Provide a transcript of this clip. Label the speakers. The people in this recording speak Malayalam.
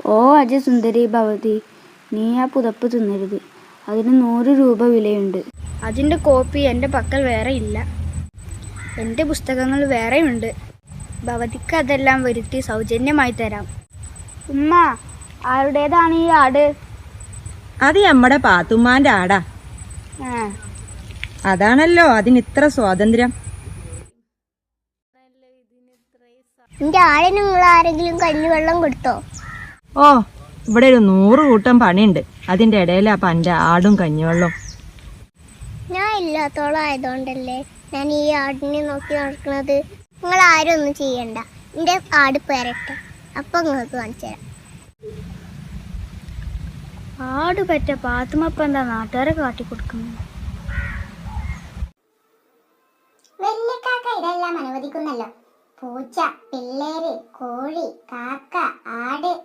Speaker 1: ഓ അജസുന്ദരി ഭവതി, നീ ആ പുതപ്പ് തിന്നരുത്. അതിന് 100 രൂപ വിലയുണ്ട്. അതിൻ്റെ കോപ്പി എൻ്റെ പക്കൽ വേറെ ഇല്ല. എൻ്റെ പുസ്തകങ്ങൾ വേറെയുണ്ട്. ഭവതിക്ക് അതെല്ലാം വരുത്തി സൗജന്യമായി തരാം. ഉമ്മ, ആരുടേതാണ് ഈ ആട്?
Speaker 2: അത് നമ്മുടെ പാത്തുമ്മാന്റെ ആടാ. അതാണല്ലോ അതിന് ഇത്ര സ്വാതന്ത്ര്യം.
Speaker 3: എന്റെ ആടിന് നിങ്ങൾ ആരെങ്കിലും കഞ്ഞിവെള്ളം കൊടുത്തോ?
Speaker 2: ഓ, ഇവിടെ ഒരു 100 കൂട്ടം പണിയുണ്ട്. അതിന്റെ ഇടയിലാ പന്റെ ആടും കഞ്ഞിവെള്ളം.
Speaker 3: ഞാൻ ഇല്ലാത്തോളം ആയതുകൊണ്ടല്ലേ ഞാൻ ഈ ആടിനെ നോക്കി നടക്കുന്നത്. നിങ്ങൾ ആരും ഒന്നും ചെയ്യണ്ട. എന്റെ ആട് പേരട്ടെ, അപ്പൊ നിങ്ങൾക്ക് കാണിച്ചു തരാം.
Speaker 1: ആട് പറ്റ പാത്തുമ്മപ്പ എന്താ നാട്ടുകാരെ കാട്ടിക്കൊടുക്കുന്നു?
Speaker 3: വെള്ളിക്കാക്ക ഇതെല്ലാം അനുവദിക്കുന്നല്ലോ. പൂച്ച, പിള്ളേര്, കോഴി, കാക്ക, ആട്